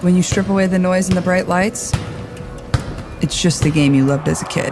When you strip away the noise and the bright lights, it's just the game you loved as a kid.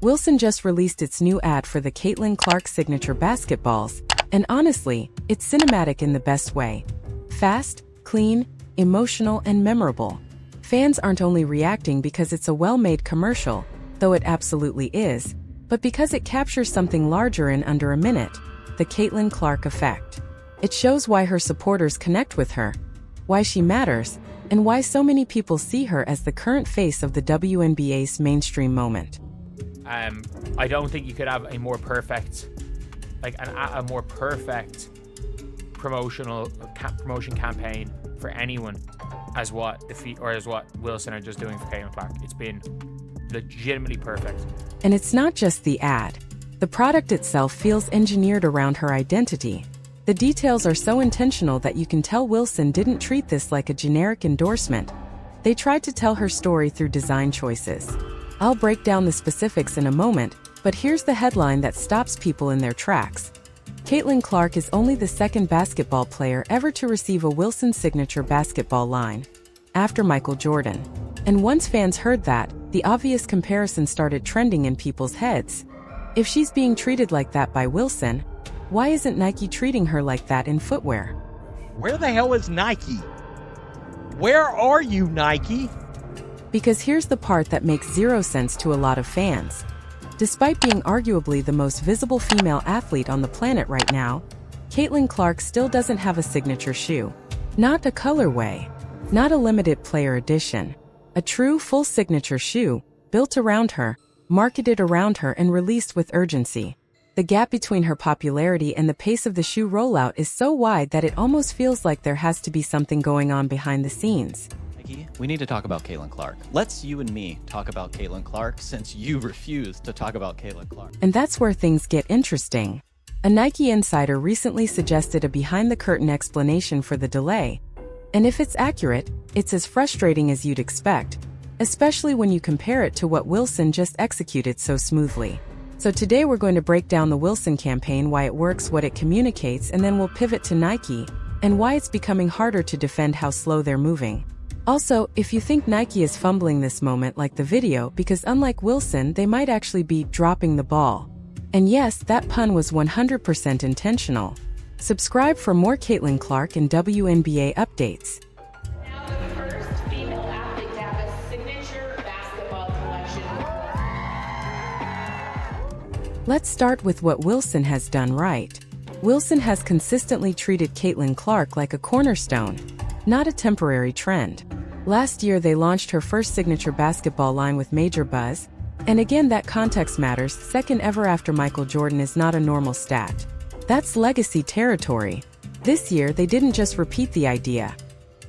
Wilson just released its new ad for the Caitlin Clark signature basketballs, and honestly, it's cinematic in the best way. Fast, clean, emotional, and memorable. Fans aren't only reacting because it's a well-made commercial, though it absolutely is, but because it captures something larger in under a minute, the Caitlin Clark effect. It shows why her supporters connect with her, why she matters, and why so many people see her as the current face of the WNBA's mainstream moment. I don't think you could have a more perfect, a more perfect promotion campaign for anyone as what Wilson are just doing for Caitlin Clark. It's been legitimately perfect. And it's not just the ad. The product itself feels engineered around her identity. The details are so intentional that you can tell Wilson didn't treat this like a generic endorsement. They tried to tell her story through design choices. I'll break down the specifics in a moment, but here's the headline that stops people in their tracks. Caitlin Clark is only the second basketball player ever to receive a Wilson signature basketball line, after Michael Jordan. And once fans heard that, the obvious comparison started trending in people's heads. If she's being treated like that by Wilson, why isn't Nike treating her like that in footwear? Where the hell is Nike? Where are you, Nike? Because here's the part that makes zero sense to a lot of fans. Despite being arguably the most visible female athlete on the planet right now, Caitlin Clark still doesn't have a signature shoe. Not a colorway. Not a limited player edition. A true full signature shoe, built around her, marketed around her, and released with urgency. The gap between her popularity and the pace of the shoe rollout is so wide that it almost feels like there has to be something going on behind the scenes. We need to talk about Caitlin Clark. Let's you and me talk about Caitlin Clark since you refuse to talk about Caitlin Clark. And that's where things get interesting. A Nike insider recently suggested a behind-the-curtain explanation for the delay. And if it's accurate, it's as frustrating as you'd expect, especially when you compare it to what Wilson just executed so smoothly. So today we're going to break down the Wilson campaign, why it works, what it communicates, and then we'll pivot to Nike, and why it's becoming harder to defend how slow they're moving. Also, if you think Nike is fumbling this moment, like the video, because unlike Wilson, they might actually be dropping the ball. And yes, that pun was 100% intentional. Subscribe for more Caitlin Clark and WNBA updates. Now the first female athlete to have a signature basketball collection. Let's start with what Wilson has done right. Wilson has consistently treated Caitlin Clark like a cornerstone, not a temporary trend. Last year they launched her first signature basketball line with major buzz, and again that context matters, second ever after Michael Jordan is not a normal stat. That's legacy territory. This year they didn't just repeat the idea.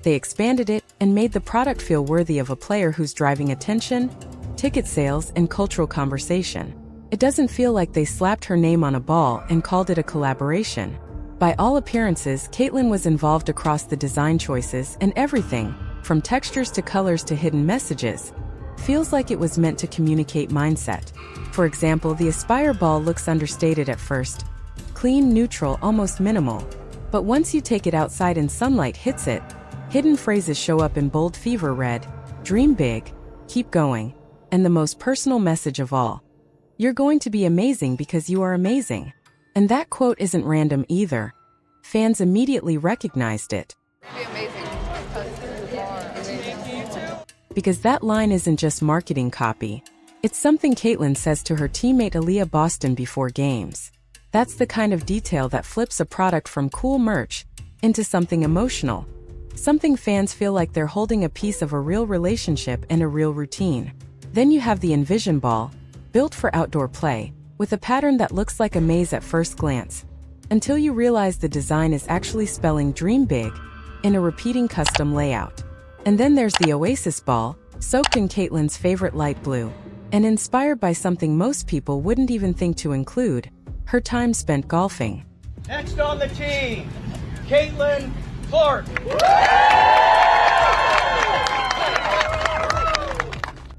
They expanded it and made the product feel worthy of a player who's driving attention, ticket sales, and cultural conversation. It doesn't feel like they slapped her name on a ball and called it a collaboration. By all appearances, Caitlin was involved across the design choices, and everything, from textures to colors to hidden messages, feels like it was meant to communicate mindset. For example, the Aspire ball looks understated at first. Clean, neutral, almost minimal. But once you take it outside and sunlight hits it, hidden phrases show up in bold fever red: dream big, keep going, and the most personal message of all: you're going to be amazing because you are amazing. And that quote isn't random either. Fans immediately recognized it. Be amazing because you are amazing. Because that line isn't just marketing copy. It's something Caitlin says to her teammate Aaliyah Boston before games. That's the kind of detail that flips a product from cool merch into something emotional. Something fans feel like they're holding a piece of a real relationship and a real routine. Then you have the Envision ball, built for outdoor play, with a pattern that looks like a maze at first glance, until you realize the design is actually spelling dream big in a repeating custom layout. And then there's the Oasis ball, soaked in Caitlin's favorite light blue, and inspired by something most people wouldn't even think to include: her time spent golfing. Next on the team, Caitlin Clark.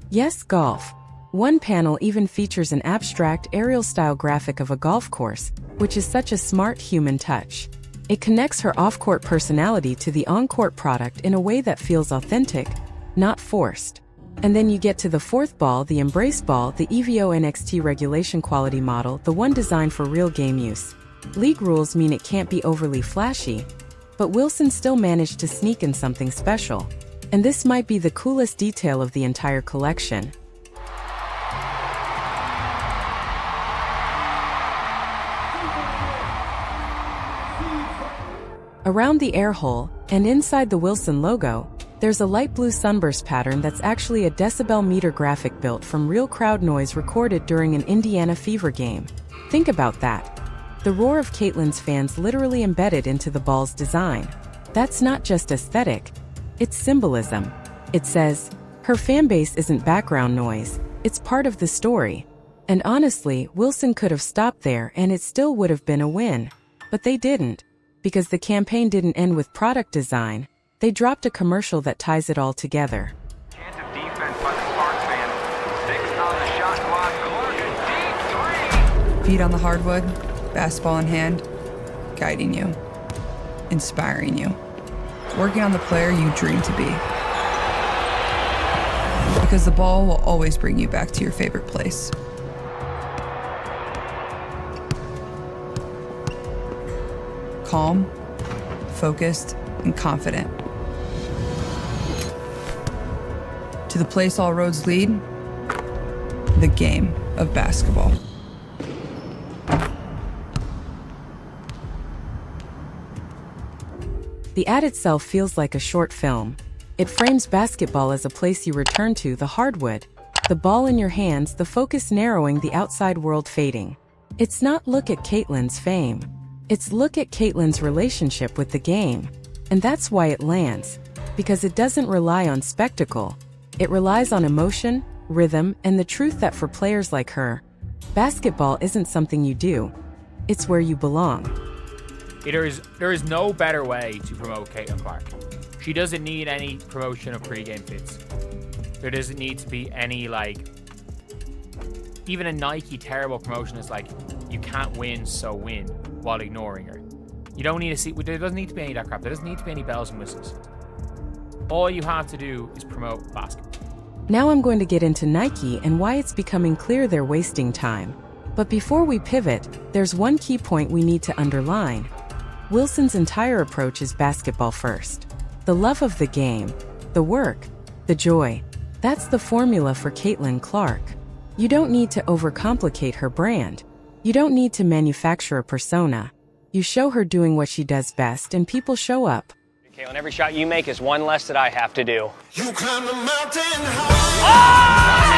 Yes, golf. One panel even features an abstract aerial-style graphic of a golf course, which is such a smart human touch. It connects her off-court personality to the on-court product in a way that feels authentic, not forced. And then you get to the fourth ball, the Embrace Ball, the EVO NXT regulation quality model, the one designed for real game use. League rules mean it can't be overly flashy, but Wilson still managed to sneak in something special. And this might be the coolest detail of the entire collection. Around the air hole, and inside the Wilson logo, there's a light blue sunburst pattern that's actually a decibel meter graphic built from real crowd noise recorded during an Indiana Fever game. Think about that. The roar of Caitlin's fans literally embedded into the ball's design. That's not just aesthetic, it's symbolism. It says, her fanbase isn't background noise, it's part of the story. And honestly, Wilson could have stopped there and it still would have been a win. But they didn't. Because the campaign didn't end with product design, they dropped a commercial that ties it all together. Chance of defense by the Sparks fans. 6 on the shot clock. Clark, a deep 3. Feet on the hardwood, basketball in hand, guiding you, inspiring you, working on the player you dream to be. Because the ball will always bring you back to your favorite place. Calm, focused, and confident. To the place all roads lead, the game of basketball. The ad itself feels like a short film. It frames basketball as a place you return to, the hardwood, the ball in your hands, the focus narrowing, the outside world fading. It's not look at Caitlin's fame. It's look at Caitlin's relationship with the game. And that's why it lands. Because it doesn't rely on spectacle. It relies on emotion, rhythm, and the truth that for players like her, basketball isn't something you do. It's where you belong. There is no better way to promote Caitlin Clark. She doesn't need any promotion of pre-game fits. There doesn't need to be any, even a Nike terrible promotion is like, you can't win, so win, while ignoring her. You don't need to see, there doesn't need to be any of that crap. There doesn't need to be any bells and whistles. All you have to do is promote basketball. Now I'm going to get into Nike and why it's becoming clear they're wasting time. But before we pivot, there's one key point we need to underline. Wilson's entire approach is basketball first. The love of the game, the work, the joy. That's the formula for Caitlin Clark. You don't need to overcomplicate her brand. You don't need to manufacture a persona. You show her doing what she does best and people show up. Caitlin, every shot you make is one less that I have to do. You climb the mountain high.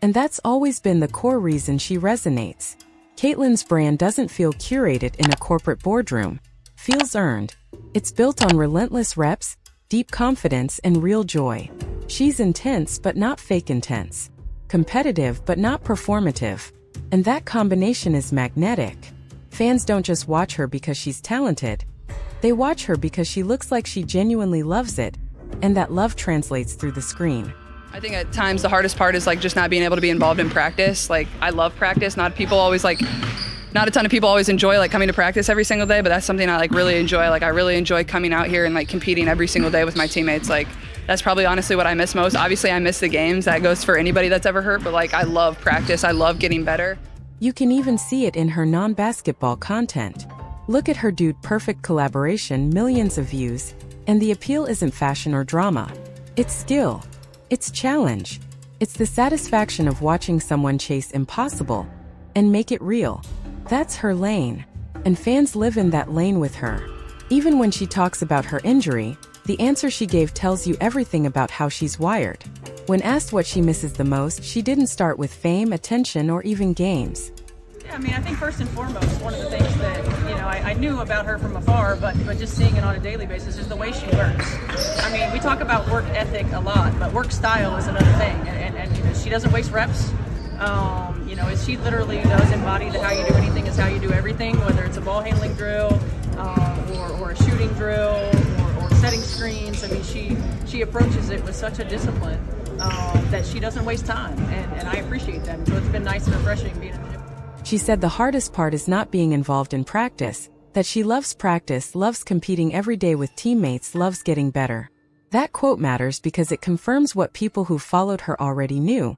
And that's always been the core reason she resonates. Caitlin's brand doesn't feel curated in a corporate boardroom. Feels earned. It's built on relentless reps, deep confidence, and real joy. She's intense but not fake intense. Competitive but not performative. And that combination is magnetic. Fans don't just watch her because she's talented. They watch her because she looks like she genuinely loves it, and that love translates through the screen. I think at times the hardest part is just not being able to be involved in practice. I love practice. Not a ton of people always enjoy coming to practice every single day, but that's something I really enjoy. I really enjoy coming out here and competing every single day with my teammates. That's probably honestly what I miss most. Obviously I miss the games. That goes for anybody that's ever hurt, but I love practice. I love getting better. You can even see it in her non-basketball content. Look at her Dude Perfect collaboration, millions of views, and the appeal isn't fashion or drama. It's skill. It's challenge. It's the satisfaction of watching someone chase impossible and make it real. That's her lane, and fans live in that lane with her. Even when she talks about her injury, the answer she gave tells you everything about how she's wired. When asked what she misses the most, she didn't start with fame, attention, or even games. Yeah, I think first and foremost, one of the things that, I knew about her from afar, but just seeing it on a daily basis is the way she works. We talk about work ethic a lot, but work style is another thing. And she doesn't waste reps. She literally does embody that how you do anything is how you do everything, whether it's a ball handling drill, or a shooting drill, or setting screens. She approaches it with such a discipline that she doesn't waste time, and I appreciate that. So it's been nice and refreshing being in the gym. She said the hardest part is not being involved in practice, That she loves practice, loves competing every day with teammates, loves getting better. That quote matters because it confirms what people who followed her already knew.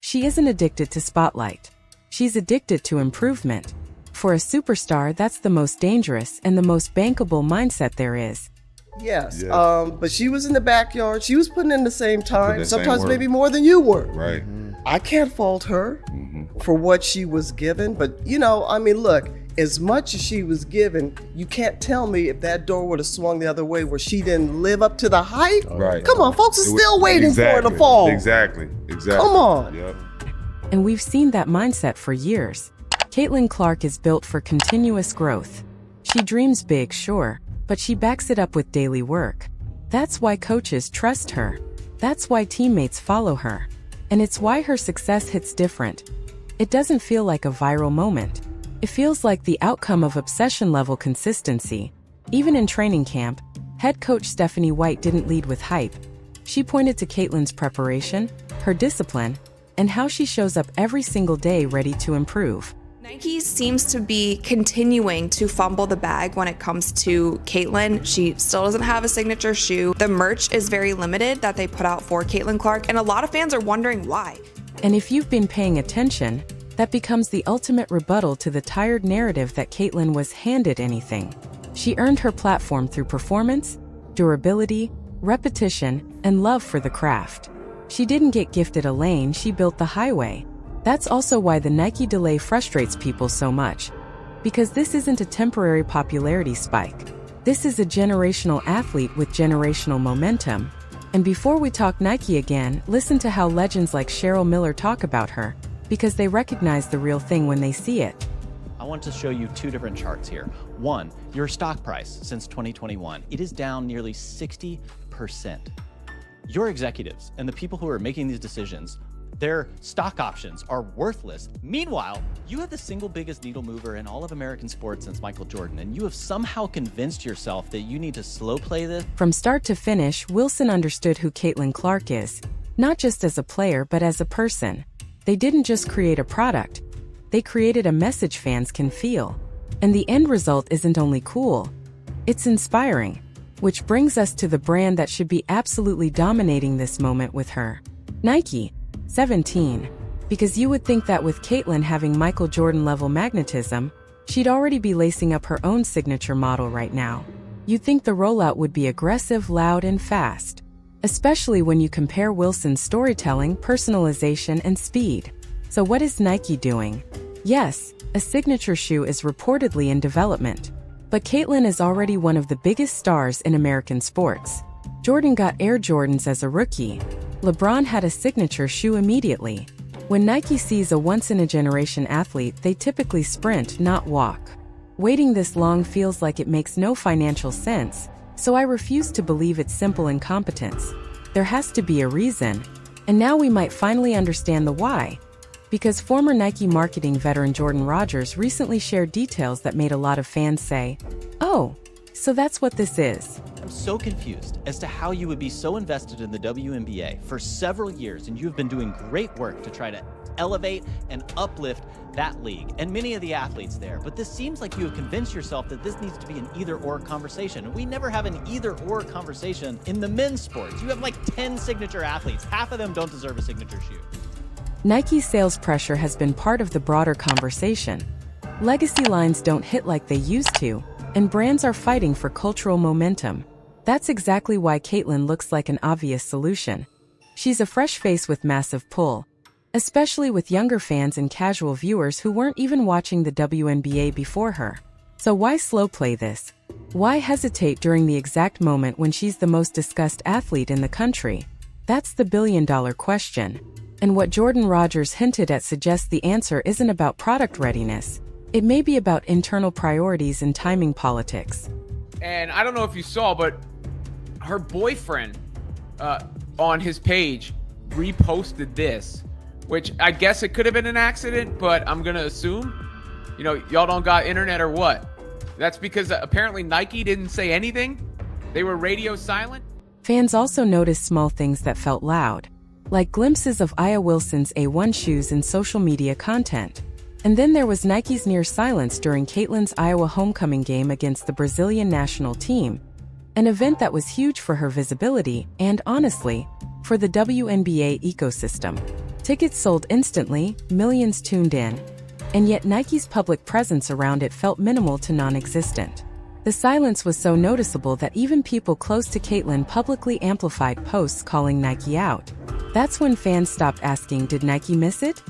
She isn't addicted to spotlight. She's addicted to improvement. For a superstar, that's the most dangerous and the most bankable mindset there is. Yes, but she was in the backyard. She was putting in the same time, sometimes same maybe more than you were. Right. I can't fault her for what she was given, but look, as much as she was given, you can't tell me if that door would have swung the other way where she didn't live up to the hype. Right. Come on, folks are still waiting for her to fall. Exactly. Come on. Yep. And we've seen that mindset for years. Caitlin Clark is built for continuous growth. She dreams big, sure, but she backs it up with daily work. That's why coaches trust her. That's why teammates follow her. And it's why her success hits different. It doesn't feel like a viral moment. It feels like the outcome of obsession-level consistency. Even in training camp, head coach Stephanie White didn't lead with hype. She pointed to Caitlin's preparation, her discipline, and how she shows up every single day ready to improve. Nike seems to be continuing to fumble the bag when it comes to Caitlin. She still doesn't have a signature shoe. The merch is very limited that they put out for Caitlin Clark, and a lot of fans are wondering why. And if you've been paying attention, that becomes the ultimate rebuttal to the tired narrative that Caitlin was handed anything. She earned her platform through performance, durability, repetition, and love for the craft. She didn't get gifted a lane, she built the highway. That's also why the Nike delay frustrates people so much. Because this isn't a temporary popularity spike. This is a generational athlete with generational momentum. And before we talk Nike again, listen to how legends like Cheryl Miller talk about her, because they recognize the real thing when they see it. I want to show you two different charts here. One, your stock price since 2021. It is down nearly 60%. Your executives and the people who are making these decisions, their stock options are worthless. Meanwhile, you have the single biggest needle mover in all of American sports since Michael Jordan, and you have somehow convinced yourself that you need to slow play this. From start to finish, Wilson understood who Caitlin Clark is, not just as a player, but as a person. They didn't just create a product. They created a message fans can feel. And the end result isn't only cool, it's inspiring. Which brings us to the brand that should be absolutely dominating this moment with her. Nike. 17. Because you would think that with Caitlin having Michael Jordan-level magnetism, she'd already be lacing up her own signature model right now. You'd think the rollout would be aggressive, loud, and fast. Especially when you compare Wilson's storytelling, personalization, and speed. So what is Nike doing? Yes, a signature shoe is reportedly in development. But Caitlin is already one of the biggest stars in American sports. Jordan got Air Jordans as a rookie. LeBron had a signature shoe immediately. When Nike sees a once-in-a-generation athlete, they typically sprint, not walk. Waiting this long feels like it makes no financial sense, so I refuse to believe it's simple incompetence. There has to be a reason, and now we might finally understand the why. Because former Nike marketing veteran Jordan Rodgers recently shared details that made a lot of fans say, "Oh, so that's what this is." I'm so confused as to how you would be so invested in the WNBA for several years, and you have been doing great work to try to elevate and uplift that league and many of the athletes there. But this seems like you have convinced yourself that this needs to be an either-or conversation. And we never have an either-or conversation in the men's sports. You have like 10 signature athletes. Half of them don't deserve a signature shoe. Nike's sales pressure has been part of the broader conversation. Legacy lines don't hit like they used to, and brands are fighting for cultural momentum. That's exactly why Caitlin looks like an obvious solution. She's a fresh face with massive pull, especially with younger fans and casual viewers who weren't even watching the WNBA before her. So why slow play this? Why hesitate during the exact moment when she's the most discussed athlete in the country? That's the billion-dollar question. And what Jordan Rodgers hinted at suggests the answer isn't about product readiness. It may be about internal priorities and timing politics. And I don't know if you saw, but her boyfriend on his page reposted this, which I guess it could have been an accident, but I'm going to assume, y'all don't got internet or what? That's because apparently Nike didn't say anything. They were radio silent. Fans also noticed small things that felt loud, like glimpses of Aya Wilson's A1 shoes in social media content. And then there was Nike's near silence during Caitlin's Iowa homecoming game against the Brazilian national team, an event that was huge for her visibility and, honestly, for the WNBA ecosystem. Tickets sold instantly, millions tuned in, and yet Nike's public presence around it felt minimal to non-existent. The silence was so noticeable that even people close to Caitlin publicly amplified posts calling Nike out. That's when fans stopped asking, did Nike miss it?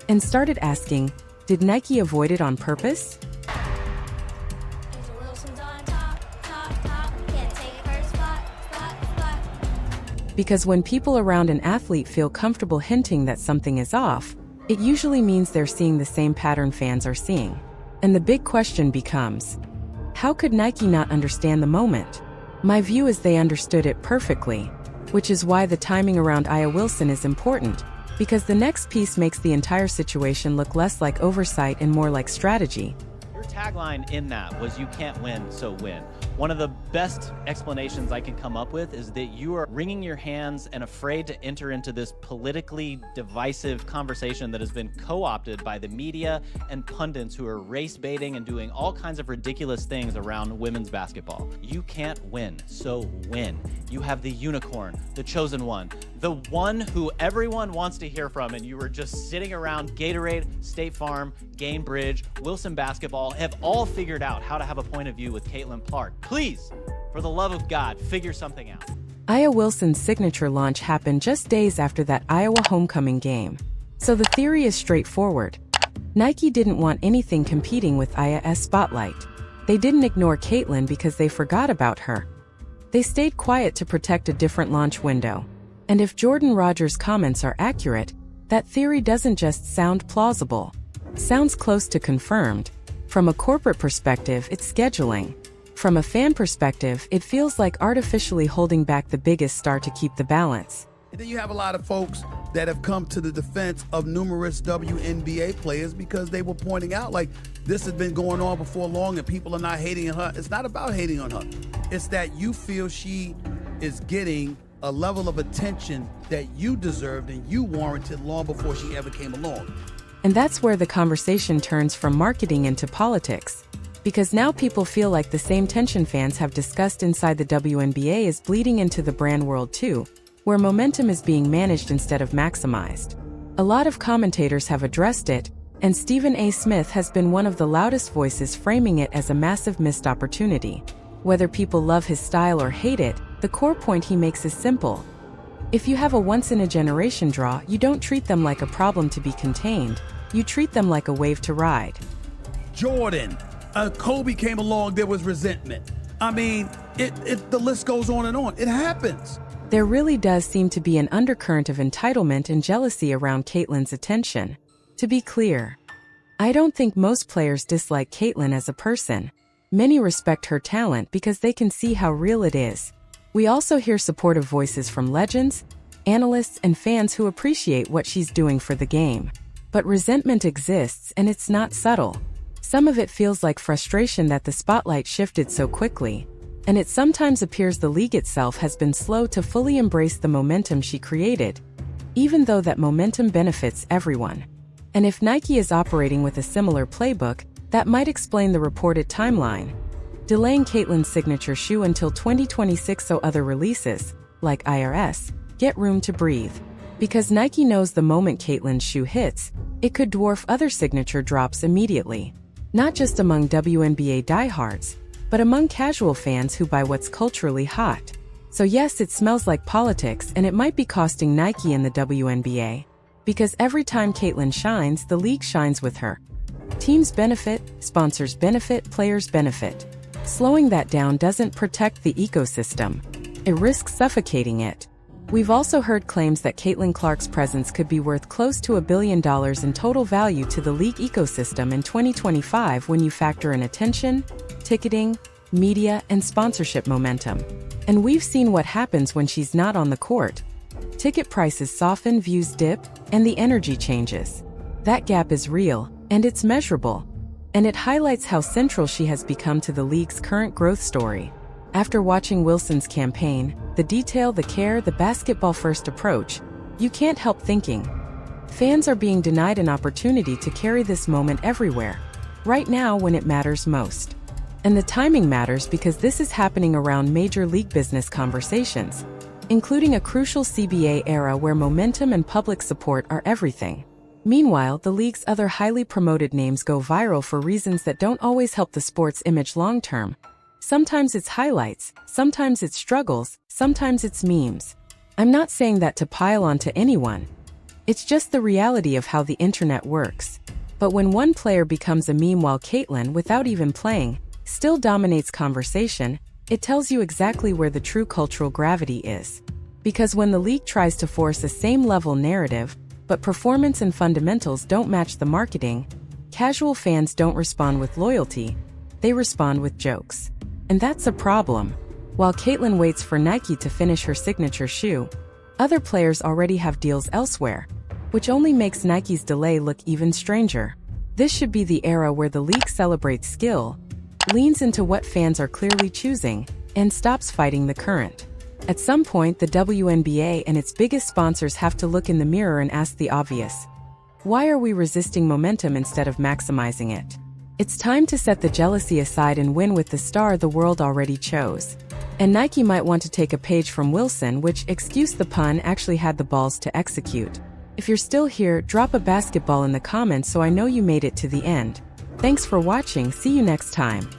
And started asking, did Nike avoid it on purpose? Because when people around an athlete feel comfortable hinting that something is off, it usually means they're seeing the same pattern fans are seeing. And the big question becomes, how could Nike not understand the moment? My view is they understood it perfectly, which is why the timing around Aya Wilson is important, because the next piece makes the entire situation look less like oversight and more like strategy. Your tagline in that was "You can't win, so win." One of the best explanations I can come up with is that you are wringing your hands and afraid to enter into this politically divisive conversation that has been co-opted by the media and pundits who are race baiting and doing all kinds of ridiculous things around women's basketball. You can't win, so win. You have the unicorn, the chosen one, the one who everyone wants to hear from, and you were just sitting around Gatorade, State Farm, Gainbridge, Wilson Basketball, have all figured out how to have a point of view with Caitlin Clark. Please, for the love of God, figure something out. Aya Wilson's signature launch happened just days after that Iowa homecoming game. So the theory is straightforward. Nike didn't want anything competing with Aya's spotlight. They didn't ignore Caitlin because they forgot about her. They stayed quiet to protect a different launch window. And if Jordan Rogers' comments are accurate, that theory doesn't just sound plausible. Sounds close to confirmed. From a corporate perspective, it's scheduling. From a fan perspective, it feels like artificially holding back the biggest star to keep the balance. And then you have a lot of folks that have come to the defense of numerous WNBA players because they were pointing out, like, this has been going on before long and people are not hating on her. It's not about hating on her. It's that you feel she is getting a level of attention that you deserved and you warranted long before she ever came along. And that's where the conversation turns from marketing into politics. Because now people feel like the same tension fans have discussed inside the WNBA is bleeding into the brand world too, where momentum is being managed instead of maximized. A lot of commentators have addressed it, and Stephen A. Smith has been one of the loudest voices framing it as a massive missed opportunity. Whether people love his style or hate it, the core point he makes is simple. If you have a once-in-a-generation draw, you don't treat them like a problem to be contained, you treat them like a wave to ride. Jordan. Kobe came along, there was resentment. I mean, the list goes on and on. It happens. There really does seem to be an undercurrent of entitlement and jealousy around Caitlin's attention. To be clear, I don't think most players dislike Caitlin as a person. Many respect her talent because they can see how real it is. We also hear supportive voices from legends, analysts, and fans who appreciate what she's doing for the game. But resentment exists, and it's not subtle. Some of it feels like frustration that the spotlight shifted so quickly, and it sometimes appears the league itself has been slow to fully embrace the momentum she created, even though that momentum benefits everyone. And if Nike is operating with a similar playbook, that might explain the reported timeline, delaying Caitlin's signature shoe until 2026 so other releases, like IRS, get room to breathe. Because Nike knows the moment Caitlin's shoe hits, it could dwarf other signature drops immediately. Not just among WNBA diehards, but among casual fans who buy what's culturally hot. So yes, it smells like politics, and it might be costing Nike and the WNBA. Because every time Caitlin shines, the league shines with her. Teams benefit, sponsors benefit, players benefit. Slowing that down doesn't protect the ecosystem. It risks suffocating it. We've also heard claims that Caitlin Clark's presence could be worth close to $1 billion in total value to the league ecosystem in 2025 when you factor in attention, ticketing, media, and sponsorship momentum. And we've seen what happens when she's not on the court. Ticket prices soften, views dip, and the energy changes. That gap is real, and it's measurable. And it highlights how central she has become to the league's current growth story. After watching Wilson's campaign, the detail, the care, the basketball-first approach, you can't help thinking, Fans are being denied an opportunity to carry this moment everywhere, right now when it matters most. And the timing matters because this is happening around major league business conversations, including a crucial CBA era where momentum and public support are everything. Meanwhile, the league's other highly promoted names go viral for reasons that don't always help the sport's image long-term. Sometimes it's highlights, sometimes it's struggles, sometimes it's memes. I'm not saying that to pile onto anyone. It's just the reality of how the internet works. But when one player becomes a meme while Caitlyn, without even playing, still dominates conversation, it tells you exactly where the true cultural gravity is. Because when the league tries to force a same-level narrative, but performance and fundamentals don't match the marketing, casual fans don't respond with loyalty, they respond with jokes. And that's a problem. While Caitlyn waits for Nike to finish her signature shoe, other players already have deals elsewhere, which only makes Nike's delay look even stranger. This should be the era where the league celebrates skill, leans into what fans are clearly choosing, and stops fighting the current. At some point, the WNBA and its biggest sponsors have to look in the mirror and ask the obvious. Why are we resisting momentum instead of maximizing it? It's time to set the jealousy aside and win with the star the world already chose. And Nike might want to take a page from Wilson, which, excuse the pun, actually had the balls to execute. If you're still here, drop a basketball in the comments so I know you made it to the end. Thanks for watching, see you next time.